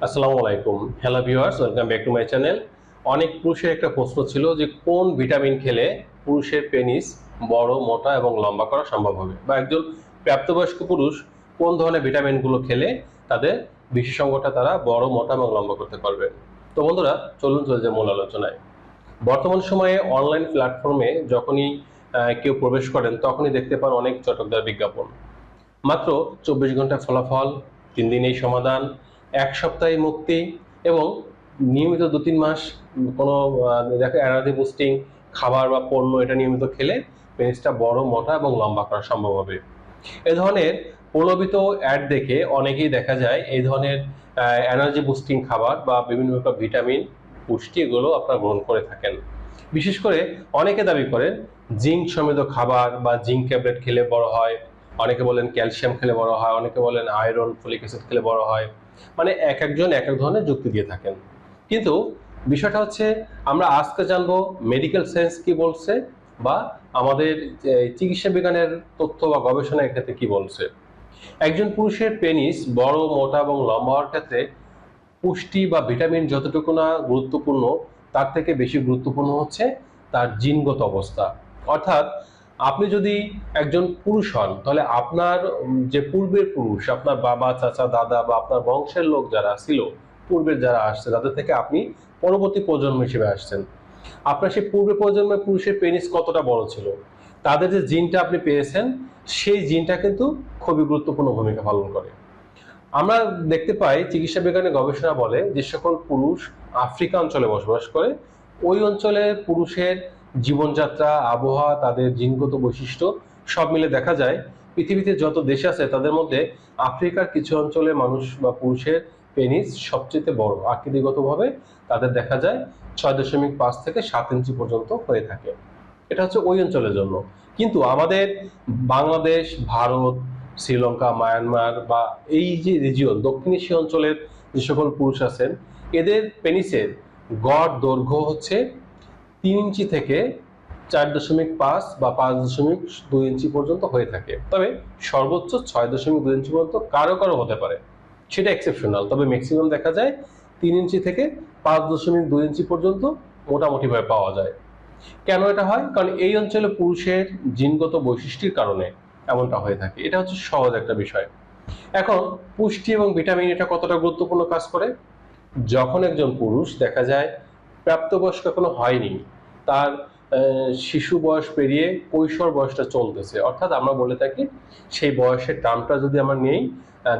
আসসালামু আলাইকুম। Hello viewers, welcome back to my channel. অনেক পুরুষের একটা প্রশ্ন ছিল যে কোন ভিটামিন খেলে পুরুষের পেনিস বড়, মোটা এবং লম্বা করা সম্ভব হবে, বা একজন প্রাপ্তবয়স্ক পুরুষ কোন ধরনের ভিটামিনগুলো খেলে তাদের বিশেষজ্ঞটা তারা বড়, মোটা এবং লম্বা করতে পারবেন। তো বন্ধুরা, চলুন চলে যাই মূল আলোচনায়। বর্তমান সময়ে অনলাইন প্ল্যাটফর্মে যখনই কেউ প্রবেশ করেন তখনই দেখতে পান অনেক চটকদার বিজ্ঞাপন। মাত্র 24 ঘন্টা ফলাফল, 3 দিনেই সমাধান, 1 সপ্তাহে মুক্তি এবং নিয়মিত 2-3 মাস কোনো দেখো এনার্জি বুস্টিং খাবার বা পণ্য এটা নিয়মিত খেলে পেনিসটা বড়, মোটা এবং লম্বা করা সম্ভব হবে। এ ধরনের প্রলোভিত অ্যাড দেখে অনেকেই দেখা যায় এই ধরনের এনার্জি বুস্টিং খাবার বা বিভিন্ন প্রকার ভিটামিন, পুষ্টি এগুলো আপনারা গ্রহণ করে থাকেন। বিশেষ করে অনেকে দাবি করেন জিঙ্ক সমৃদ্ধ খাবার বা জিঙ্ক ট্যাবলেট খেলে বড় হয়, অনেকে বলেন ক্যালসিয়াম খেলে বড় হয়, অনেকে বলেন আয়রন, ফলিক অ্যাসিড খেলে বড় হয়। মানে এক একজন এক এক ধরনের যুক্তি দিয়ে থাকেন। কিন্তু বিষয়টা হচ্ছে আমরা আজকে জানবো মেডিকেল সায়েন্স কি বলছে, বা আমাদের চিকিৎসা বিজ্ঞানের তথ্য বা গবেষণার ক্ষেত্রে কি বলছে। একজন পুরুষের পেনিস বড়, মোটা এবং লম্বা হওয়ার ক্ষেত্রে পুষ্টি বা ভিটামিন যতটুকু না গুরুত্বপূর্ণ, তার থেকে বেশি গুরুত্বপূর্ণ হচ্ছে তার জিনগত অবস্থা। অর্থাৎ আপনি যদি একজন পুরুষ হন তাহলে আপনার যে পূর্বের পুরুষ, আপনার বাবা, চাচা, দাদা বা আপনার বংশের লোক যারা ছিল, পূর্বের যারা আসছে, তাদের থেকে আপনি পরবর্তী প্রজন্ম হিসেবে আসছেন। আপনার সেই পূর্বে প্রজন্মের পুরুষের পেনিস কতটা বড় ছিল, তাদের যে জিনটা আপনি পেয়েছেন, সেই জিনটা কিন্তু খুবই গুরুত্বপূর্ণ ভূমিকা পালন করে। আমরা দেখতে পাই চিকিৎসা বিজ্ঞানের গবেষণা বলে যে সকল পুরুষ আফ্রিকা অঞ্চলে বসবাস করে, ওই অঞ্চলের পুরুষের জীবনযাত্রা, আবহাওয়া, তাদের জিনগত বৈশিষ্ট্য সব মিলে দেখা যায় পৃথিবীতে যত দেশ আছে তাদের মধ্যে আফ্রিকার কিছু অঞ্চলে মানুষ বা পুরুষের পেনিস সবচেয়ে বড়। আকৃতিগতভাবে তাদের দেখা যায় 6.5 থেকে 7 ইঞ্চি পর্যন্ত হয়ে থাকে। এটা হচ্ছে ওই অঞ্চলের জন্য। কিন্তু আমাদের বাংলাদেশ, ভারত, শ্রীলঙ্কা, মায়ানমার বা এই যে রিজিয়ন, দক্ষিণ এশীয় অঞ্চলের যে সকল পুরুষ আছেন, এদের পেনিসের গড় দৈর্ঘ্য হচ্ছে 3 ইঞ্চি থেকে 4.5 বা 5.2 ইঞ্চি পর্যন্ত হয়ে থাকে। তবে সর্বোচ্চ 6.2 ইঞ্চি পর্যন্ত কারো কারো হতে পারে, সেটা এক্সেপশনাল। তবে ম্যাক্সিমাম দেখা যায় 3 ইঞ্চি থেকে 5.2 ইঞ্চি পর্যন্ত মোটামুটিভাবে পাওয়া যায়। কেন এটা হয়? কারণ এই অঞ্চলে পুরুষের জিনগত বৈশিষ্ট্যের কারণে এমনটা হয়ে থাকে। এটা হচ্ছে সহজ একটা বিষয়। এখন পুষ্টি এবং ভিটামিন এটা কতটা গুরুত্বপূর্ণ কাজ করে? যখন একজন পুরুষ দেখা যায় প্রাপ্তবয়স্ক এখনো হয়নি, তার শিশু বয়স পেরিয়ে কৈশোর বয়সটা চলতেছে, অর্থাৎ আমরা বলে থাকি সেই বয়সের টার্মটা যদি আমরা নেই,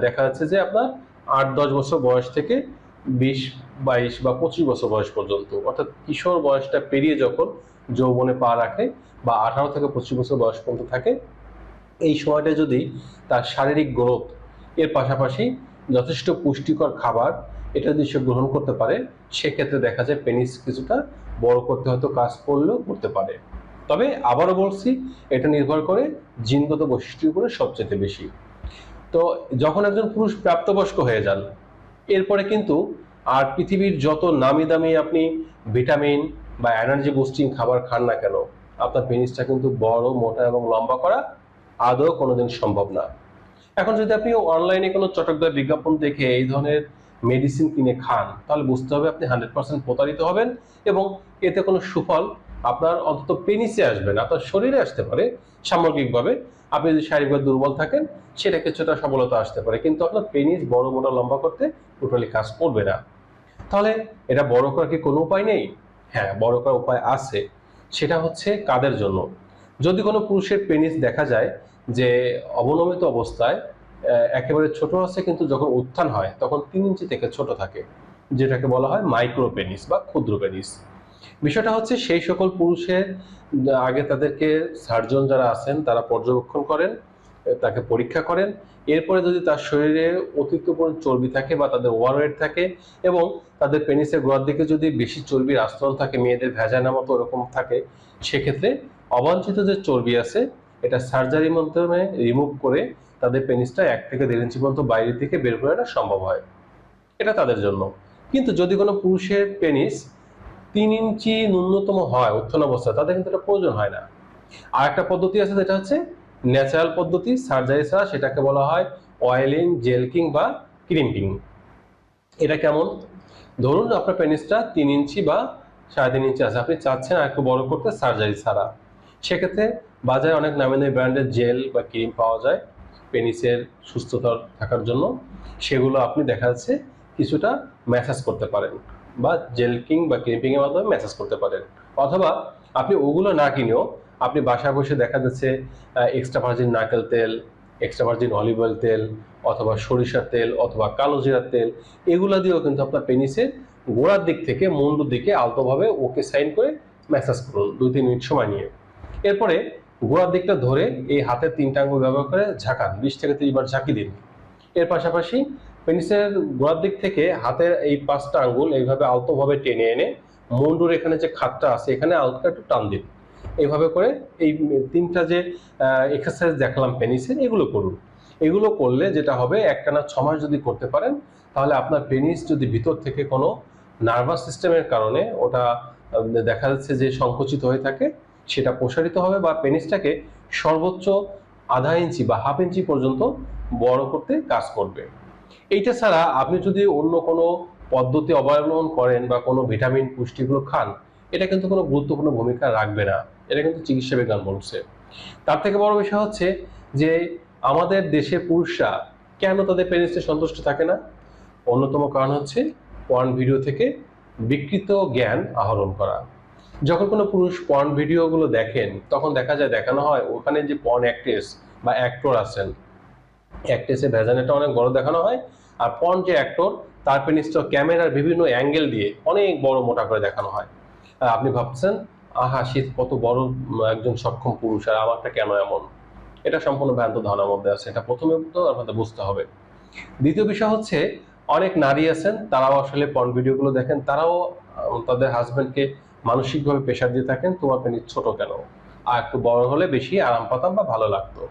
দেখা যাচ্ছে যে আপনার 8-10 বছর বয়স থেকে 20-22 বা 25 বছর বয়স পর্যন্ত, অর্থাৎ কিশোর বয়সটা পেরিয়ে যখন যৌবনে পা রাখে বা 18 থেকে 25 বছর বয়স পর্যন্ত থাকে, এই সময়টা যদি তার শারীরিক গ্রোথ এর পাশাপাশি যথেষ্ট পুষ্টিকর খাবার এটা যদি সে গ্রহণ করতে পারে, সেক্ষেত্রে দেখা যায় পেনিস কিছুটা বড় করতে হয়তো কাজ করলেও করতে পারে। তবে আবারও বলছি, এটা নির্ভর করে জিনগত বৈশিষ্ট্যের উপরে সবচেয়ে বেশি। তো যখন একজন পুরুষ প্রাপ্তবয়স্ক হয়ে যান, এরপরে কিন্তু আর পৃথিবীর যত নামি দামি আপনি ভিটামিন বা এনার্জি বুস্টিং খাবার খান না কেন, আপনার পেনিসটা কিন্তু বড়, মোটা এবং লম্বা করা আদৌ কোনোদিন সম্ভব না। এখন যদি আপনি অনলাইনে কোনো চটকদার বিজ্ঞাপন দেখে এই ধরনের মেডিসিন কিনে খান, তাহলে বুঝতে হবে আপনি 100% প্রতারিত হবেন, এবং এতে কোনো সুফল আপনার অন্তত পেনিসে আসবে না। আপনার শরীরে আসতে পারে সামগ্রিকভাবে, আপনি যদি শারীরিকভাবে দুর্বল থাকেন সেটা কিছুটা সফলতা আসতে পারে, কিন্তু আপনার পেনিস বড়, মোটা, লম্বা করতে টোটালি কাজ করবে না। তাহলে এটা বড় করার কি কোনো উপায় নেই? হ্যাঁ, বড় করার উপায় আছে। সেটা হচ্ছে কাদের জন্য? যদি কোনো পুরুষের পেনিস দেখা যায় যে অবনমিত অবস্থায় একেবারে ছোট আছে, কিন্তু যখন উত্থান হয় তখন 3 ইঞ্চি থেকে ছোট থাকে, যেটাকে বলা হয় মাইক্রো পেনিস বা ক্ষুদ্র পেনিস। বিষয়টা হচ্ছে সেই সকল পুরুষের আগে তাদেরকে সার্জন যারা আছেন তারা পর্যবেক্ষণ করেন, তাকে পরীক্ষা করেন। এরপরে যদি তার শরীরে অতিরিক্ত পরিমাণ চর্বি থাকে বা তাদের ওভারওয়েট থাকে এবং তাদের পেনিসের গোড়ার দিকে যদি বেশি চর্বির আস্তরণ থাকে, মেয়েদের ভ্যাজাইনার মতো ওরকম থাকে, সেক্ষেত্রে অবাঞ্ছিত যে চর্বি আছে এটা সার্জারির মাধ্যমে রিমুভ করে তাদের পেনিসটা 1 থেকে 1.5 ইঞ্চি পর্যন্ত বাইরের দিকে বের করে আনা সম্ভব হয়। এটা তাদের জন্য। কিন্তু যদি কোনো পুরুষের পেনিস 3 ইঞ্চি ন্যূনতম হয় উত্থান অবস্থায়, তাদের কিন্তু এটা প্রয়োজন হয় না। আর একটা পদ্ধতি আছে, যেটা হচ্ছে ন্যাচারাল পদ্ধতি, সার্জারি ছাড়া, সেটাকে বলা হয় অয়েলিং, জেলকিং বা ক্রিম্পিং। এটা কেমন? ধরুন আপনার পেনিসটা 3 ইঞ্চি বা 3.5 ইঞ্চি আছে, আপনি চাচ্ছেন আর একটু বড় করতে সার্জারি ছাড়া। সেক্ষেত্রে বাজারে অনেক নামি দামি ব্র্যান্ডের জেল বা ক্রিম পাওয়া যায় পেনিসের সুস্থতা থাকার জন্য। সেগুলো আপনি দেখা যাচ্ছে কিছুটা ম্যাসাজ করতে পারেন, বা জেল কিং বা ক্রিম্পিং এর মাধ্যমে ম্যাসাজ করতে পারেন। অথবা আপনি ওগুলো না কিনেও আপনি বাসায় বসে দেখা যাচ্ছে এক্সট্রা ভার্জিন নারকেল তেল, এক্সট্রা ভার্জিন অলিভ অয়েল তেল, অথবা সরিষার তেল, অথবা কালো জিরার তেল, এগুলো দিয়েও কিন্তু আপনার পেনিসের গোড়ার দিক থেকে মুন্ডুর দিকে আলতোভাবে ওকে সাইন করে ম্যাসাজ করুন 2-3 মিনিট সময় নিয়ে। এরপরে গোড়ার দিকটা ধরে এই হাতের 3টা আঙ্গুল ব্যবহার করে ঝাঁকান, 20 থেকে 30 বার ঝাঁকি দিন। এর পাশাপাশি পেনিসের গোড়ার দিক থেকে হাতের এই 5টা আঙ্গুল এইভাবে আলতোভাবে টেনে এনে মুন্ডুর এখানে যে খাতটা আছে এখানে আলতো একটু টান দিন। এইভাবে করে এই 3টা যে এক্সারসাইজ দেখালাম পেনিসের, এগুলো করুন। এগুলো করলে যেটা হবে, একটানা 6 মাস যদি করতে পারেন, তাহলে আপনার পেনিস যদি ভিতর থেকে কোনো নার্ভাস সিস্টেমের কারণে ওটা দেখা যাচ্ছে যে সংকুচিত হয়ে থাকে, সেটা প্রসারিত হবে বা পেনিসটাকে সর্বোচ্চ আধা ইঞ্চি বা হাফ ইঞ্চি পর্যন্ত বড় করতে কাজ করবে। এইটা ছাড়া আপনি যদি অন্য কোনো পদ্ধতি অবলম্বন করেন বা কোনো ভিটামিন পুষ্টিগুলো খান, এটা কিন্তু কোনো গুরুত্বপূর্ণ ভূমিকা রাখবে না। এটা কিন্তু চিকিৎসা বিজ্ঞান বলছে। তার থেকে বড় বিষয় হচ্ছে যে আমাদের দেশের পুরুষরা কেন তাদের পেনিসে সন্তুষ্ট থাকে না? অন্যতম কারণ হচ্ছে পর্ন ভিডিও থেকে বিকৃত জ্ঞান আহরণ করা। যখন কোনো পুরুষ পর্ন ভিডিওগুলো দেখেন, তখন দেখা যায় দেখানো হয় ওখানে যে পর্ন অ্যাক্ট্রেস বা অ্যাক্টর আছেন, অ্যাক্ট্রেসের ভ্যাজানাটা অনেক বড় দেখানো হয়, আর পর্ন যে অ্যাক্টর তার পেনিসটা ক্যামেরার বিভিন্ন অ্যাঙ্গেল দিয়ে অনেক বড় মোটা করে দেখানো হয়। আর আপনি ভাবছেন, আহা সে কত বড় একজন সক্ষম পুরুষ, আর আমারটা কেন এমন? এটা সম্পূর্ণ ভ্রান্ত ধারণার মধ্যে আছে। এটা প্রথমে তো আপনাদের বুঝতে হবে। দ্বিতীয় বিষয় হচ্ছে, অনেক নারী আছেন তারাও আসলে পর্ন ভিডিওগুলো দেখেন, তারাও তাদের হাজবেন্ডকে মানসিকভাবে প্রেশার দিয়ে থাকেন, তোমার পেনিস ছোট কেন, আর একটু বড় হলে বেশি আরাম পাতাম বা ভালো লাগতো।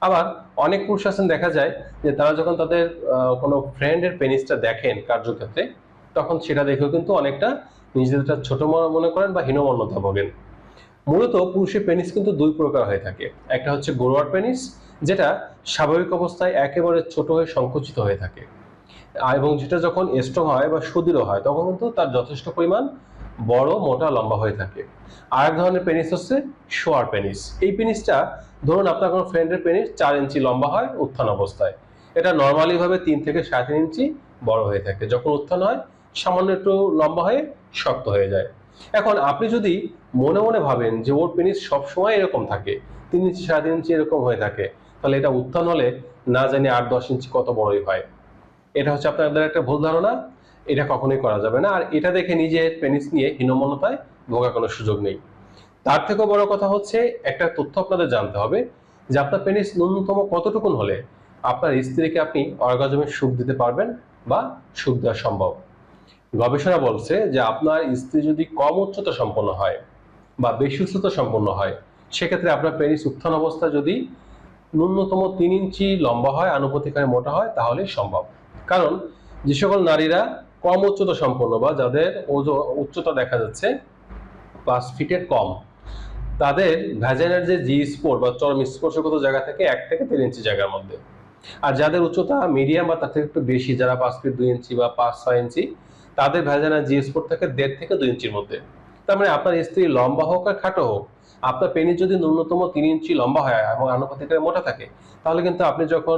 আবার অনেক পুরুষ আছেন দেখা যায় যে তারা যখন তাদের কোনো ফ্রেন্ডের পেনিসটা দেখেন কার্যক্ষেত্রে, তখন সেটা দেখেও কিন্তু অনেকটা নিজেদেরটা ছোট মনে করেন বা হীনমন্যতা ভোগেন। মূলত পুরুষের পেনিস কিন্তু 2 প্রকার হয়ে থাকে। একটা হচ্ছে গরুয়ার পেনিস, যেটা স্বাভাবিক অবস্থায় একেবারে ছোট হয়ে সংকুচিত হয়ে থাকে, এবং যেটা যখন স্ট্রং হয় বা সুদৃঢ় হয় তখন কিন্তু তার যথেষ্ট পরিমাণ বড় মোটা লম্বা হয়ে থাকে। আরেক ধরনের পেনিস হচ্ছে শোয়ার পেনিস। এই পেনিসটা ধরুন আপনার কোনো ফ্রেন্ডের পেনিস 4 ইঞ্চি লম্বা হয় উত্থান অবস্থায়, এটা নর্মালি ভাবে 3 থেকে 3.5 ইঞ্চি বড় হয়ে থাকে, যখন উত্থান হয় সামান্য একটু লম্বা হয়ে শক্ত হয়ে যায়। এখন আপনি যদি মনে মনে ভাবেন যে ওর পেনিস সবসময় এরকম থাকে, 3 ইঞ্চি 3.5 ইঞ্চি এরকম হয়ে থাকে, তাহলে এটা উত্থান হলে না জানি 8-10 ইঞ্চি কত বড়ই হয়। এটা হচ্ছে আপনাদের একটা ভুল ধারণা, এটা কখনোই করা যাবে না। আর এটা দেখে নিজের পেনিস নিয়ে হীনমন্যতায় ভোগার কোনো সুযোগ নেই। তার থেকেও বড় কথা হচ্ছে, একটা তথ্য আপনাদের জানতে হবে যে আপনার পেনিস ন্যূনতম কতটুকুন হলে আপনার স্ত্রীকে আপনি অর্গাজমের সুখ দিতে পারবেন বা সুখ দেওয়া সম্ভব। গবেষণা বলছে যে আপনার স্ত্রী যদি কম উচ্চতা সম্পন্ন হয় বা বেশি উচ্চতা সম্পন্ন হয়, সেক্ষেত্রে আপনার পেনিস উত্থান অবস্থা যদি ন্যূনতম 3 ইঞ্চি লম্বা হয়, আনুপাতিক হারে মোটা হয়, তাহলে সম্ভব। কারণ যে সকল নারীরা কম উচ্চতা সম্পন্ন বা যাদের উচ্চতা দেখা যাচ্ছে 5 ফিটের কম, তাদের ভ্যাজাইনার যে জি স্পোর বা চরম স্পর্শগত জায়গা থেকে 1 থেকে 3 ইঞ্চি জায়গার মধ্যে। আর যাদের উচ্চতা মিডিয়াম বা তার থেকে একটু বেশি, যারা 5 ফিট 2 ইঞ্চি বা 5-6 ইঞ্চি, তাদের ভ্যাজাইনার জি স্পোর থেকে 1.5 থেকে 2 ইঞ্চির মধ্যে। তার মানে আপনার স্ত্রী লম্বা হোক আর খাটো হোক, আপনার পেনিস যদি ন্যূনতম 3 ইঞ্চি লম্বা হয় এবং আনুপাতিক হারে মোটা থাকে, তাহলে কিন্তু আপনি যখন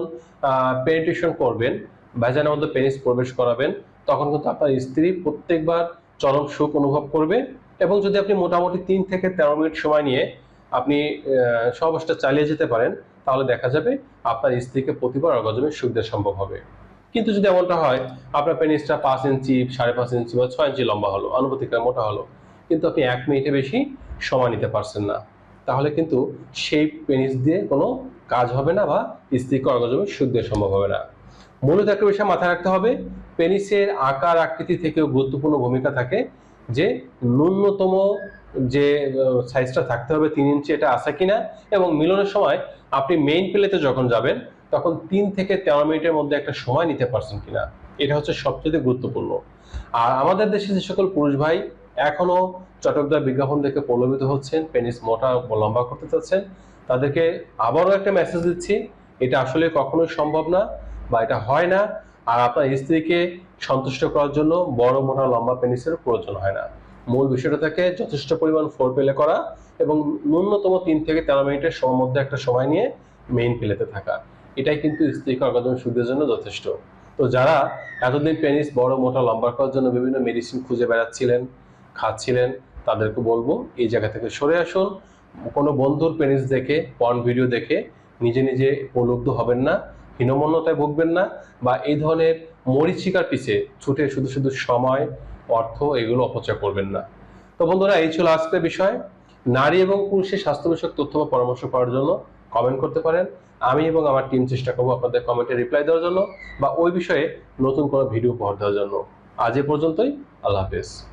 পেনিট্রেশন করবেন, ভ্যাজাইনার মধ্যে পেনিস প্রবেশ করাবেন, তখন কিন্তু আপনার স্ত্রী প্রত্যেকবার চরম সুখ অনুভব করবে। এবং যদি আপনি মোটামুটি 3 থেকে 13 মিনিট সময় নিয়ে আপনি সহবাসটা চালিয়ে যেতে পারেন, তাহলে দেখা যাবে আপনার স্ত্রীকে প্রতিবার অর্গাজমের সুখ দেওয়া সম্ভব হবে। কিন্তু যদি এমনটা হয় আপনার পেনিসটা 5 ইঞ্চি, 5.5 ইঞ্চি বা 6 ইঞ্চি লম্বা হলো, আনুপাতিক হারে মোটা হলো, কিন্তু আপনি 1 মিনিটে বেশি সময় নিতে পারছেন না, তাহলে কিন্তু সেই পেনিস দিয়ে কোনো কাজ হবে না বা স্ত্রীকে অর্গাজমের সুখ দেওয়া সম্ভব হবে না। মূলত একটা বিষয় মাথায় রাখতে হবে, পেনিসের আকার আকৃতি থেকেও গুরুত্বপূর্ণ ভূমিকা থাকে যে ন্যূনতম যে সাইজটা থাকতে হবে 3 ইঞ্চি, এটা আছে কিনা, এবং মিলনের সময় আপনি মেইন প্লেতে যখন যাবেন তখন 3 থেকে 13 মিনিটের মধ্যে একটা সময় নিতে পারছেন কিনা, এটা হচ্ছে সবচেয়ে গুরুত্বপূর্ণ। আর আমাদের দেশে যে সকল পুরুষ ভাই এখনো চটকদার বিজ্ঞাপন দেখে প্রলোভিত হচ্ছেন, পেনিস মোটা লম্বা করতে চাচ্ছেন, তাদেরকে আবারও একটা মেসেজ দিচ্ছি, এটা আসলে কখনোই সম্ভব না বা এটা হয় না। আর আপনার স্ত্রীকে সন্তুষ্ট করার জন্য বড় মোটা লম্বা পেনিসের প্রয়োজন হয় না। মূল বিষয়টা থাকে যথেষ্ট পরিমাণ ফোরপ্লে করা এবং ন্যূনতম 3 থেকে 13 মিনিটের মধ্যে একটা সময় নিয়ে মেইন প্লেতে থাকা। এটাই কিন্তু স্ত্রীকে অর্গাজম শুদ্ধির জন্য যথেষ্ট। তো যারা এতদিন পেনিস বড় মোটা লম্বা করার জন্য বিভিন্ন মেডিসিন খুঁজে বেড়াচ্ছিলেন, খাচ্ছিলেন, তাদেরকে বলবো এই জায়গা থেকে সরে আসুন। কোনো বন্ধুর পেনিস দেখে, পর্ন ভিডিও দেখে নিজে নিজে প্রলুব্ধ হবেন না, হীনমন্যতায় ভুগবেন না, বা এই ধরনের মরীচিকার পিছে ছুটে শুধু শুধু সময়, অর্থ এগুলো অপচয় করবেন না। তো বন্ধুরা, এই ছিল আজকের বিষয়। নারী এবং পুরুষের স্বাস্থ্য বিষয়ক তথ্য বা পরামর্শ পাওয়ার জন্য কমেন্ট করতে পারেন। আমি এবং আমার টিম চেষ্টা করবো আপনাদের কমেন্টে রিপ্লাই দেওয়ার জন্য বা ওই বিষয়ে নতুন কোনো ভিডিও উপহার দেওয়ার জন্য। আজ এ পর্যন্তই। আল্লাহ হাফেজ।